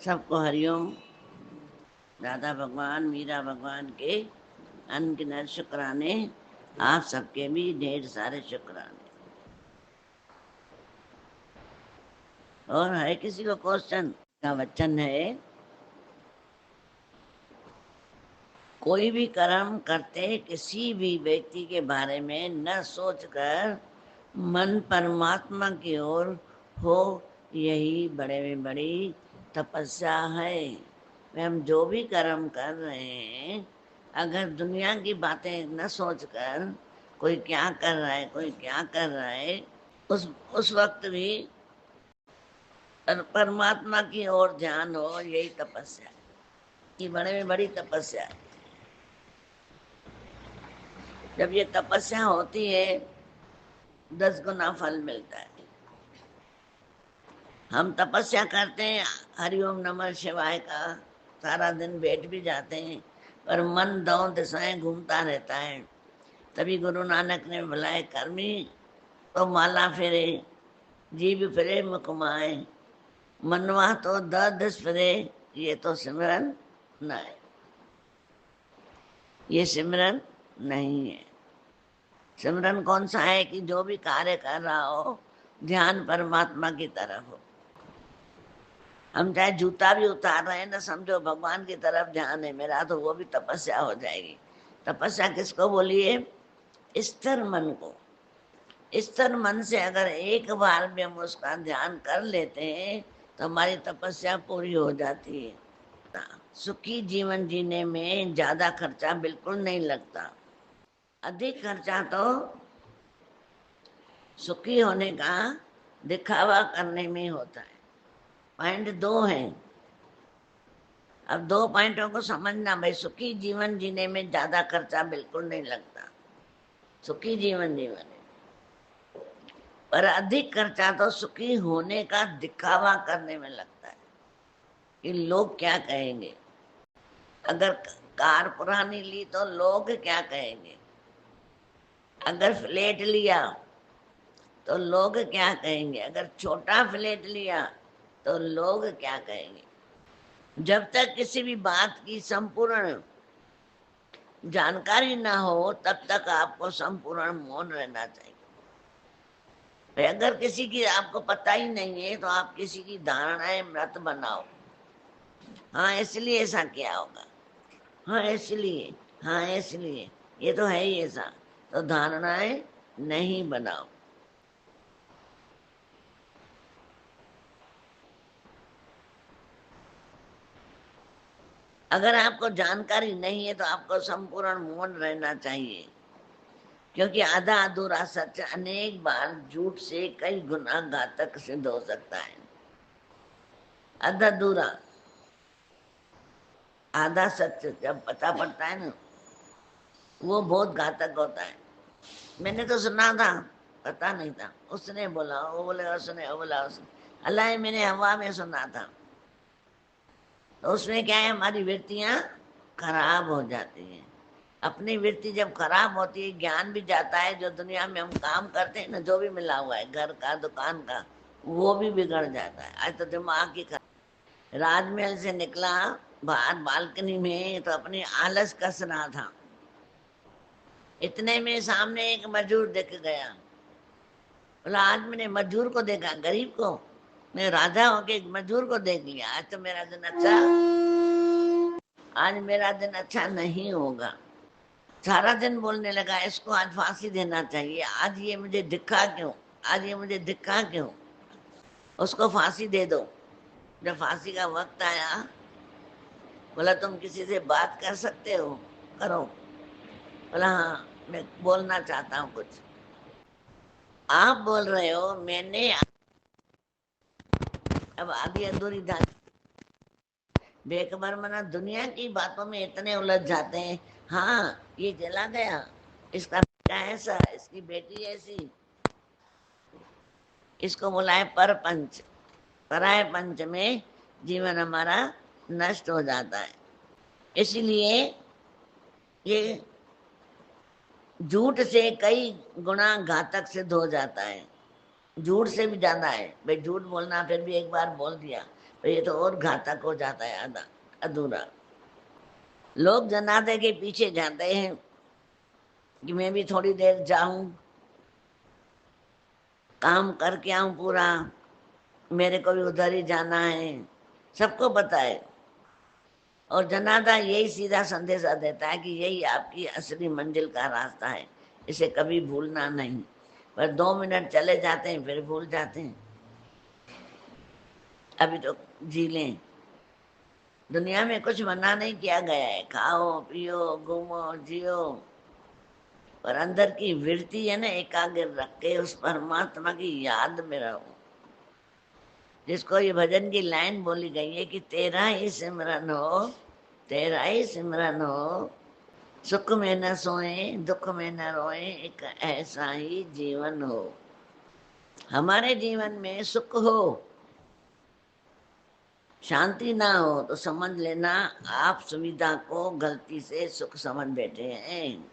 सबको हरिओम। राधा भगवान मीरा भगवान के अनगिनत शुक्राने, आप सबके भी ढेर सारे शुक्राने। और है किसी को क्वेश्चन? का वचन है, कोई भी कर्म करते किसी भी व्यक्ति के बारे में न सोचकर मन परमात्मा की ओर हो, यही बड़े में बड़ी तपस्या है। हम जो भी कर्म कर रहे हैं, अगर दुनिया की बातें न सोचकर कोई क्या कर रहा है, कोई क्या कर रहा है, उस वक्त भी परमात्मा की ओर ध्यान हो, यही तपस्या है। ये बड़े में बड़ी तपस्या है। जब ये तपस्या होती है 10 गुना फल मिलता है। हम तपस्या करते हैं हरिओम नमः शिवाय का, सारा दिन बैठ भी जाते हैं, पर मन दो दिशाएं घूमता रहता है। तभी गुरु नानक ने बुलाए, कर्मी तो माला फिरे, जीव फिरे मुकमाए, मनवा तो दिस फिरे, ये तो सिमरन न है। ये सिमरन नहीं है। सिमरन कौन सा है कि जो भी कार्य कर रहा हो ध्यान परमात्मा की तरफ हो। हम चाहे जूता भी उतार रहे हैं ना, समझो भगवान की तरफ ध्यान है मेरा, तो वो भी तपस्या हो जाएगी। तपस्या किसको बोलिए? स्थिर मन को। स्थिर मन से अगर एक बार भी हम उसका ध्यान कर लेते हैं तो हमारी तपस्या पूरी हो जाती है। सुखी जीवन जीने में ज्यादा खर्चा बिल्कुल नहीं लगता। अधिक खर्चा तो सुखी होने का दिखावा करने में होता है। पॉइंट 2 है। अब 2 पॉइंटों को समझना भाई। सुखी जीवन जीने में ज्यादा खर्चा बिल्कुल नहीं लगता, सुखी जीवन जीवन है। पर अधिक खर्चा तो सुखी होने का दिखावा करने में लगता है कि लोग क्या कहेंगे। अगर कार पुरानी ली तो लोग क्या कहेंगे, अगर फ्लैट लिया तो लोग क्या कहेंगे, अगर छोटा फ्लैट लिया तो लोग क्या कहेंगे। जब तक किसी भी बात की संपूर्ण जानकारी ना हो तब तक आपको संपूर्ण मौन रहना चाहिए। अगर किसी की आपको पता ही नहीं है तो आप किसी की धारणाएं मत बनाओ। हाँ इसलिए ऐसा किया होगा, हाँ इसलिए, हाँ इसलिए, ये तो है ही ऐसा, तो धारणाएं नहीं बनाओ। अगर आपको जानकारी नहीं है तो आपको संपूर्ण मौन रहना चाहिए, क्योंकि आधा अधूरा सच अनेक बार झूठ से कई गुना घातक सिद्ध हो सकता है। आधा अधूरा, आधा सच जब पता पड़ता है ना, वो बहुत घातक होता है। मैंने तो सुना था, पता नहीं था, उसने बोला, वो बोले उसने, वो बोला उसने, अल्लाह, मैंने हवा में सुना था। तो उसमें क्या है, हमारी वृत्तियां खराब हो जाती हैं। अपनी वृत्ति जब खराब होती है, ज्ञान भी जाता है। जो दुनिया में हम काम करते हैं ना, जो भी मिला हुआ है, घर का, दुकान का, वो भी बिगड़ जाता है। आज तो दिमाग की राजमहल से निकला, बाहर बालकनी में तो अपनी आलस कस रहा था। इतने में सामने एक मजदूर दिख गया। बोला, आज मैंने मजदूर को देखा, गरीब को। मैं राजा होके एक मजदूर को देख लिया। आज तो मेरा दिन अच्छा, आज मेरा दिन अच्छा नहीं होगा। सारा दिन बोलने लगा, इसको आज फांसी देना चाहिए, आज ये मुझे दिखा क्यों, आज ये मुझे दिखा क्यों, उसको फांसी दे दो। जब फांसी का वक्त आया, बोला, तुम किसी से बात कर सकते हो, करो। बोला, हाँ मैं बोलना चाहता हूँ कुछ। आप बोल रहे हो, मैंने अब आधी अधूरी बेखबर मना दुनिया की बातों में इतने उलझ जाते हैं। हाँ ये चला गया, इसका बेटा ऐसा, इसकी बेटी ऐसी, इसको बोला है परपंच। पराय पंच में जीवन हमारा नष्ट हो जाता है। इसलिए ये झूठ से कई गुना घातक सिद्ध हो जाता है। झूठ से भी ज्यादा है भाई। झूठ बोलना फिर भी एक बार बोल दिया तो ये तो और घातक हो जाता है, आधा अधूरा। लोग जनाजे के पीछे जाते हैं कि मैं भी थोड़ी देर जाऊं, काम करके आऊं पूरा, मेरे को भी उधर ही जाना है, सबको पता है। और जनाजा यही सीधा संदेशा देता है कि यही आपकी असली मंजिल का रास्ता है, इसे कभी भूलना नहीं। पर 2 मिनट चले जाते हैं फिर भूल जाते हैं। अभी तो जी लें, दुनिया में कुछ मना नहीं किया गया है, खाओ पियो घूमो जियो, पर अंदर की वृत्ति है ना, एकाग्र रख के उस परमात्मा की याद में रहो। जिसको ये भजन की लाइन बोली गई है कि तेरा ही सिमरन हो, तेरा ही सिमरन हो, सुख में न सोए दुख में न रोए, एक ऐसा ही जीवन हो। हमारे जीवन में सुख हो, शांति ना हो तो समझ लेना आप सुविधा को गलती से सुख समझ बैठे हैं।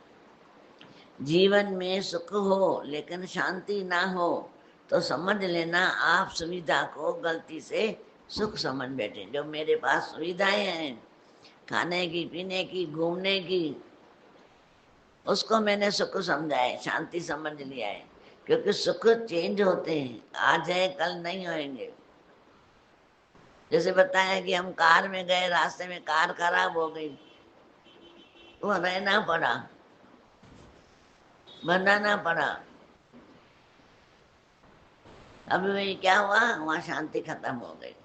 जीवन में सुख हो लेकिन शांति ना हो तो समझ लेना आप सुविधा को गलती से सुख समझ बैठे। जो मेरे पास सुविधाएं हैं खाने की पीने की घूमने की, उसको मैंने सुख समझा है, शांति समझ लिया है। क्योंकि सुख चेंज होते हैं, आज है कल नहीं होंगे। जैसे बताया कि हम कार में गए, रास्ते में कार खराब हो गई, वो रहना पड़ा, बनाना पड़ा। अभी वही क्या हुआ, वहां शांति खत्म हो गई।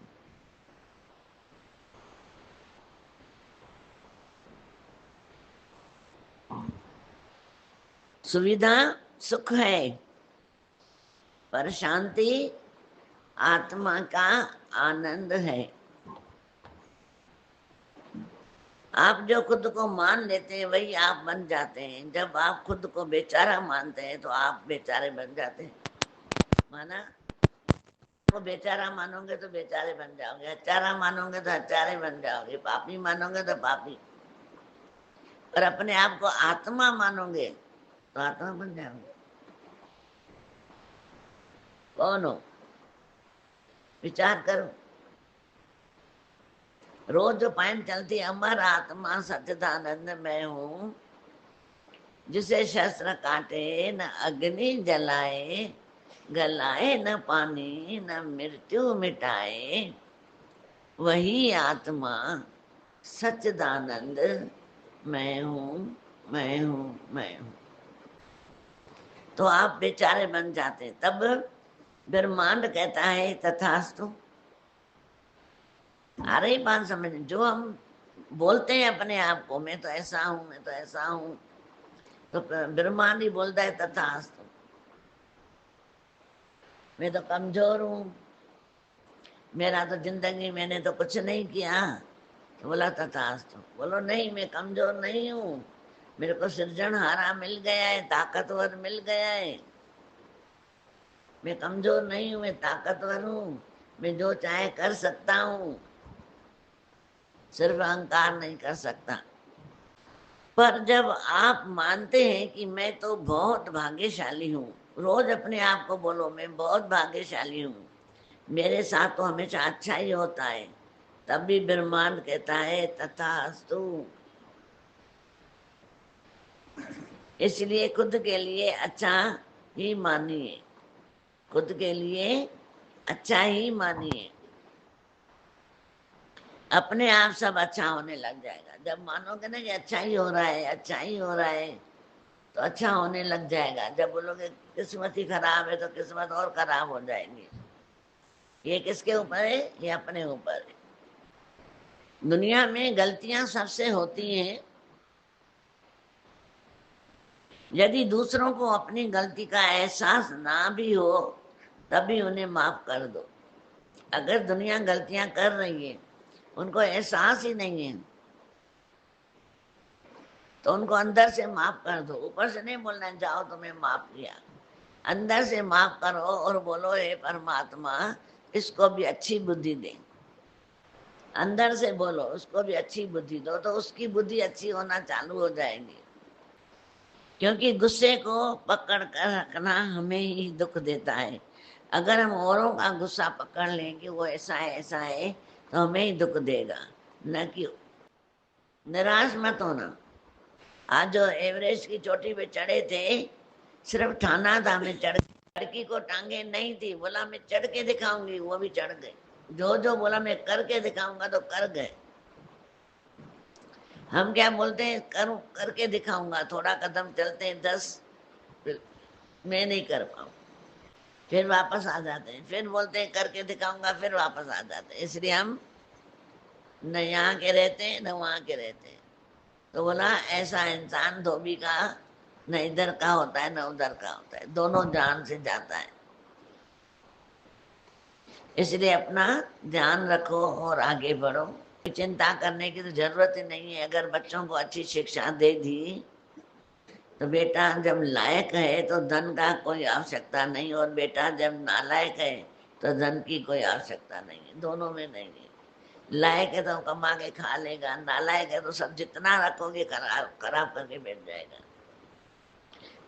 सुविधा सुख है, पर शांति आत्मा का आनंद है। आप जो खुद को मान लेते हैं वही आप बन जाते हैं। जब आप खुद को बेचारा मानते हैं तो आप बेचारे बन जाते हैं। माना, वो बेचारा मानोगे तो बेचारे बन जाओगे, अचारा मानोगे तो अचारे बन जाओगे, पापी मानोगे तो पापी। और अपने आप को आत्मा मानोगे तो आत्मा बन जाओगे। कौन हो, विचार करो। रोज जो पॉइंट चलती है, अमर आत्मा सच्चिदानंद मैं हूँ, जिसे शस्त्र काटे न अग्नि जलाए, गलाए न पानी न मृत्यु मिटाए, वही आत्मा सच्चिदानंद मैं हूँ, मैं हूँ, मैं हूँ। तो आप बेचारे बन जाते। तब ब्रह्मांड कहता है तथास्तु। आ रही बात समझ? जो हम बोलते हैं अपने आप को, मैं तो ऐसा हूं, मैं तो ऐसा हूं, तो ब्रह्मांड ही बोलता है तथास्तु। मैं तो कमजोर हूं, मेरा तो जिंदगी मैंने तो कुछ नहीं किया, तो बोला तथास्तु। बोलो नहीं, मैं कमजोर नहीं हूं, मेरे को सृजनहारा मिल गया है, ताकतवर मिल गया है। मैं कमजोर नहीं हूं, मैं ताकतवर हूं, मैं जो चाहे कर सकता हूं, सिर्फ अहंकार नहीं कर सकता। पर जब आप मानते हैं कि मैं तो बहुत भाग्यशाली हूँ, रोज अपने आप को बोलो मैं बहुत भाग्यशाली हूँ, मेरे साथ तो हमेशा अच्छा ही होता है, तब भी ब्रह्मांड कहता है तथास्तु। इसलिए खुद के लिए अच्छा ही मानिए, खुद के लिए अच्छा ही मानिए, अपने आप सब अच्छा होने लग जाएगा। जब मानोगे ना कि अच्छा ही हो रहा है, अच्छा ही हो रहा है, तो अच्छा होने लग जाएगा। जब बोलोगे किस्मत ही खराब है तो किस्मत और खराब हो जाएगी। ये किसके ऊपर है? ये अपने ऊपर है। दुनिया में गलतियां सबसे होती हैं। यदि दूसरों को अपनी गलती का एहसास ना भी हो तभी उन्हें माफ कर दो। अगर दुनिया गलतियां कर रही है, उनको एहसास ही नहीं है, तो उनको अंदर से माफ कर दो। ऊपर से नहीं बोलना जाओ तुम्हें माफ किया, अंदर से माफ करो और बोलो हे परमात्मा इसको भी अच्छी बुद्धि दे। अंदर से बोलो उसको भी अच्छी बुद्धि दो, तो उसकी बुद्धि अच्छी होना चालू हो जाएगी। क्योंकि गुस्से को पकड़ कर रखना हमें ही दुख देता है। अगर हम औरों का गुस्सा पकड़ लें कि वो ऐसा है तो हमें ही दुख देगा, न कि निराश मत होना। आज जो एवरेस्ट की चोटी पे चढ़े थे, सिर्फ ठाना था मैं चढ़, लड़की को टांगे नहीं थी, बोला मैं चढ़ के दिखाऊंगी, वो भी चढ़ गए। जो जो बोला मैं करके दिखाऊंगा तो कर गए। हम क्या बोलते हैं, करूं करके दिखाऊंगा, थोड़ा कदम चलते हैं 10, फिर मैं नहीं कर पाऊँ, फिर वापस आ जाते हैं, फिर बोलते हैं करके दिखाऊंगा, फिर वापस आ जाते हैं। इसलिए हम न यहाँ के रहते हैं न वहाँ के रहते हैं। तो बोला ऐसा इंसान धोबी का न इधर का होता है न उधर का होता है, दोनों जान से जाता है। इसलिए अपना ध्यान रखो और आगे बढ़ो। चिंता करने की तो जरूरत ही नहीं है। अगर बच्चों को अच्छी शिक्षा दे दी तो बेटा जब लायक है तो धन का कोई आवश्यकता नहीं, और बेटा जब नालायक है तो धन की कोई आवश्यकता नहीं है, दोनों में नहीं है। लायक है तो कमा के खा लेगा, नालायक है तो सब जितना रखोगे खराब करके बैठ जाएगा।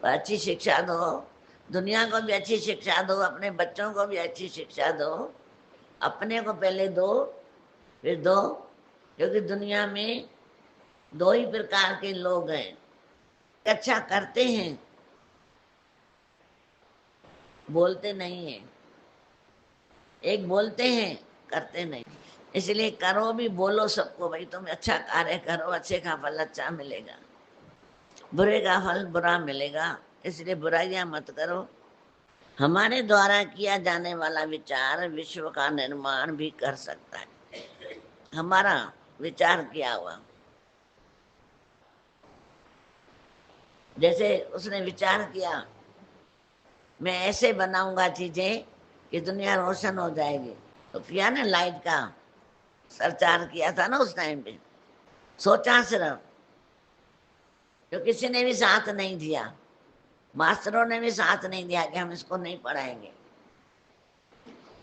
पर अच्छी शिक्षा दो, दुनिया को भी अच्छी शिक्षा दो, अपने बच्चों को भी अच्छी शिक्षा दो, अपने को पहले दो फिर दो। क्योंकि दुनिया में दो ही प्रकार के लोग हैं, अच्छा करते हैं बोलते नहीं है, एक बोलते हैं करते नहीं। इसलिए करो भी बोलो सबको, भाई तुम अच्छा कार्य करो, अच्छे का फल अच्छा मिलेगा, बुरे का फल बुरा मिलेगा। इसलिए बुराइयां मत करो। हमारे द्वारा किया जाने वाला विचार विश्व का निर्माण भी कर सकता है। हमारा विचार किया हुआ, जैसे उसने विचार किया मैं ऐसे बनाऊंगा चीजें कि दुनिया रोशन हो जाएगी, तो किया ना, लाइट का प्रचार किया था ना उस टाइम पे। सोचा सिर्फ, तो किसी ने भी साथ नहीं दिया, मास्टरों ने भी साथ नहीं दिया कि हम इसको नहीं पढ़ाएंगे,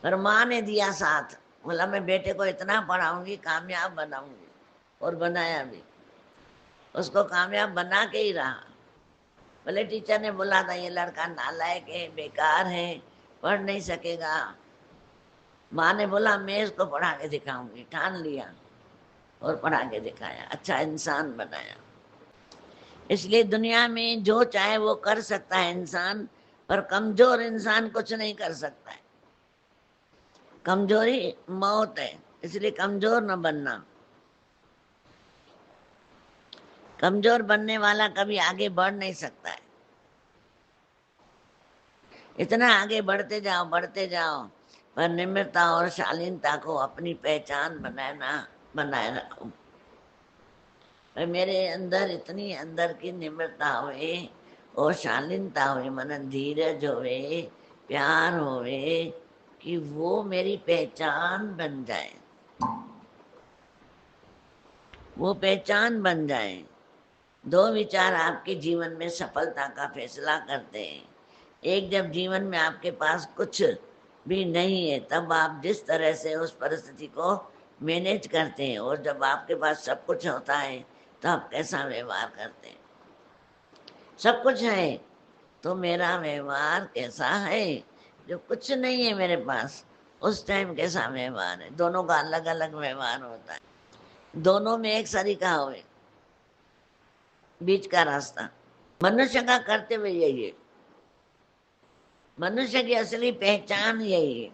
पर माँ ने दिया साथ। बोला मैं बेटे को इतना पढ़ाऊंगी, कामयाब बनाऊंगी, और बनाया भी। उसको कामयाब बना के ही रहा। भले टीचर ने बोला था ये लड़का नालायक है, बेकार है, पढ़ नहीं सकेगा, माँ ने बोला मैं इसको पढ़ा के दिखाऊंगी, ठान लिया और पढ़ा के दिखाया, अच्छा इंसान बनाया। इसलिए दुनिया में जो चाहे वो कर सकता है इंसान, पर कमजोर इंसान कुछ नहीं कर सकता है। कमजोरी मौत है, इसलिए कमजोर न बनना। कमजोर बनने वाला कभी आगे बढ़ नहीं सकता है। इतना आगे बढ़ते जाओ, पर निम्रता और शालीनता को अपनी पहचान बनाए रखो। पर मेरे अंदर इतनी अंदर की निम्रता हुए और शालीनता हुए, मन धीरज होवे, प्यार होवे, कि वो मेरी पहचान बन जाए, वो पहचान बन जाए। दो विचार आपके जीवन में सफलता का फैसला करते हैं। एक, जब जीवन में आपके पास कुछ भी नहीं है तब आप जिस तरह से उस परिस्थिति को मैनेज करते हैं, और जब आपके पास सब कुछ होता है तो आप कैसा व्यवहार करते हैं। सब कुछ है तो मेरा व्यवहार कैसा है, जो कुछ नहीं है मेरे पास उस टाइम कैसा व्यवहार है। दोनों का अलग अलग व्यवहार होता है, दोनों में एक सरीका हो, बीच का रास्ता। मनुष्य का कर्तव्य यही है, मनुष्य की असली पहचान यही है।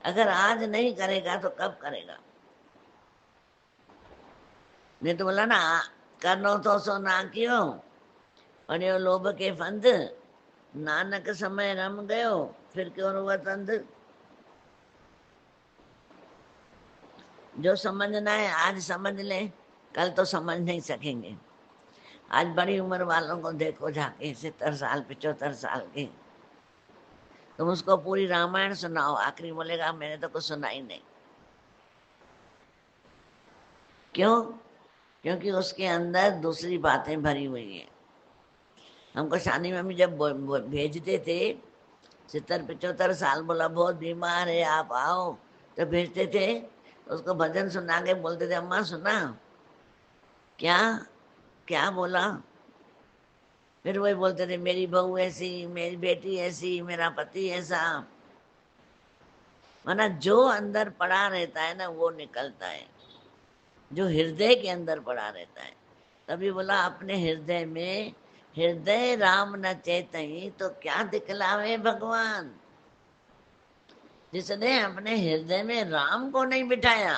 अगर आज नहीं करेगा तो कब करेगा। मैं तो बोला ना, करनो तो सो ना कियो, और लोभ के फंद, नानक समय रम गयो, फिर क्यों रोवा तंद। जो समझना है आज समझ ले, कल तो समझ नहीं सकेंगे। आज बड़ी उम्र वालों को देखो जाके, 70 साल 75 साल के, तुम उसको पूरी रामायण सुनाओ, आखिरी बोलेगा मैंने तो कुछ सुना ही नहीं। क्यों? क्योंकि उसके अंदर दूसरी बातें भरी हुई हैं। हमको शादी में भी जब भेजते थे, 70 75 साल, बोला बहुत बीमार है आप आओ, तो भेजते थे। उसको भजन सुना के बोलते थे अम्मा सुना, क्या क्या बोला, फिर वही बोलते थे मेरी बहू ऐसी, मेरी बेटी ऐसी, मेरा पति ऐसा। माना जो अंदर पड़ा रहता है ना वो निकलता है, जो हृदय के अंदर पड़ा रहता है। तभी बोला अपने हृदय में हृदय राम न चेतई तो क्या दिखलावे भगवान। जिसने अपने हृदय में राम को नहीं बिठाया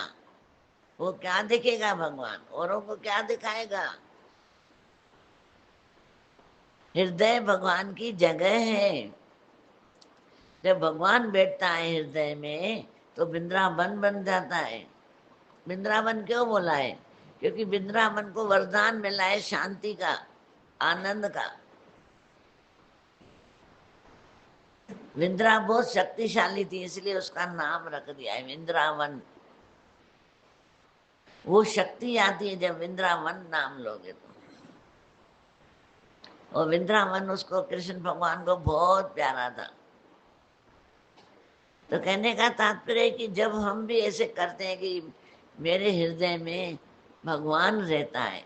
वो क्या दिखेगा भगवान, औरों को क्या दिखाएगा। हृदय भगवान की जगह है। जब भगवान बैठता है हृदय में तो वृंदावन बन जाता है। वृंदावन क्यों बोला है? क्योंकि वृंदावन को वरदान मिला है शांति का, आनंद का। वृंदा बहुत शक्तिशाली थी इसलिए उसका नाम रख दिया है वृंदावन। वो शक्ति आती है जब वृंदावन नाम लोगे तो। और वृंदावन उसको कृष्ण भगवान को बहुत प्यारा था। तो कहने का तात्पर्य है कि जब हम भी ऐसे करते हैं कि मेरे हृदय में भगवान रहता है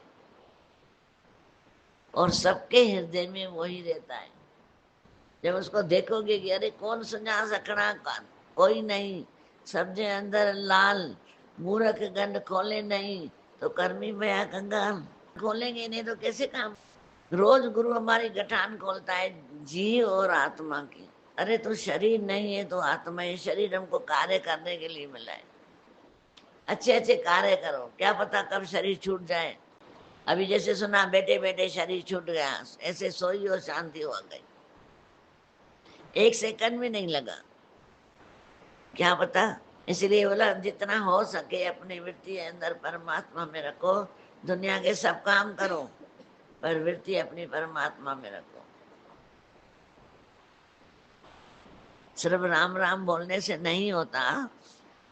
और सबके हृदय में वही रहता है, जब उसको देखोगे कि अरे कौन सुझा सकना, कोई नहीं, सबजे अंदर लाल, मूर्ख गंड खोले नहीं तो कर्मी भया कंगाल। खोलेंगे नहीं तो कैसे काम। रोज गुरु हमारी गठान खोलता है जीव और आत्मा की। अरे तो शरीर नहीं है तो आत्मा है। शरीर हमको कार्य करने के लिए मिला है। अच्छे अच्छे कार्य करो, क्या पता कब शरीर छूट जाए। अभी जैसे सुना बैठे बैठे शरीर छूट गया, ऐसे सोई और शांति हो गई, एक सेकंड भी नहीं लगा, क्या पता। इसलिए बोला जितना हो सके अपनी वृत्ति अंदर परमात्मा में रखो। दुनिया के सब काम करो पर वृत्ति अपनी परमात्मा में रखो। सिर्फ राम राम बोलने से नहीं होता,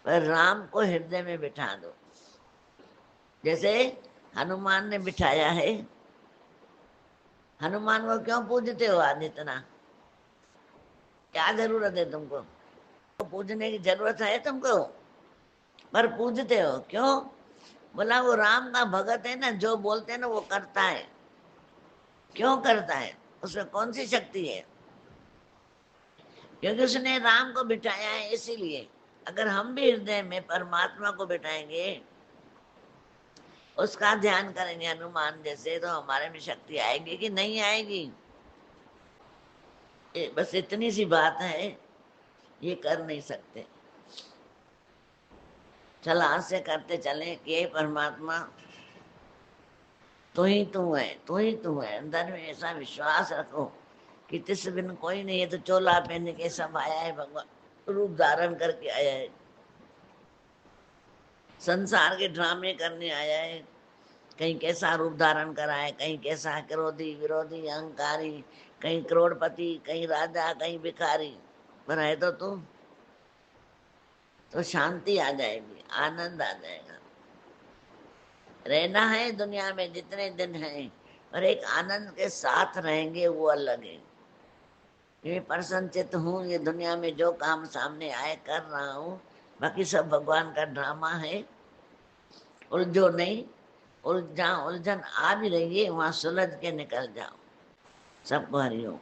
पर राम को हृदय में बिठा दो। जैसे हनुमान ने बिठाया है। हनुमान को क्यों पूजते हो आज इतना? क्या जरूरत है तुमको? तो पूजने की जरूरत है तुमको, पर पूजते हो क्यों? बोला वो राम का भगत है ना, जो बोलते हैं ना वो करता है। क्यों करता है? उसमें कौन सी शक्ति है? क्योंकि उसने राम को बिठाया है इसीलिए। अगर हम भी हृदय में परमात्मा को बिठाएंगे, उसका ध्यान करेंगे हनुमान जैसे, तो हमारे में शक्ति आएगी कि नहीं आएगी? बस इतनी सी बात है, ये कर नहीं सकते। चल आज से करते चले कि परमात्मा तू ही तू है, तू ही तू है। अंदर में ऐसा विश्वास रखो कि तिस बिन कोई नहीं है। तो चोला पहन के सब आया है, भगवान रूप धारण करके आया है, संसार के ड्रामे करने आया है। कहीं कैसा रूप धारण करा है, कहीं कैसा क्रोधी विरोधी अहंकारी, कहीं करोड़पति, कहीं राजा, कहीं भिखारी, पर है तो तू। तो शांति आ जाएगी, आनंद आ जाएगा। रहना है दुनिया में जितने दिन हैं, और एक आनंद के साथ रहेंगे, वो अलग है। ये प्रसन्नचित्त हूँ, ये दुनिया में जो काम सामने आए कर रहा हूँ, बाकी सब भगवान का ड्रामा है। उलझो नहीं, उलझन आ भी रही है वहां सुलझ के निकल जाओ। सबको हरिओम।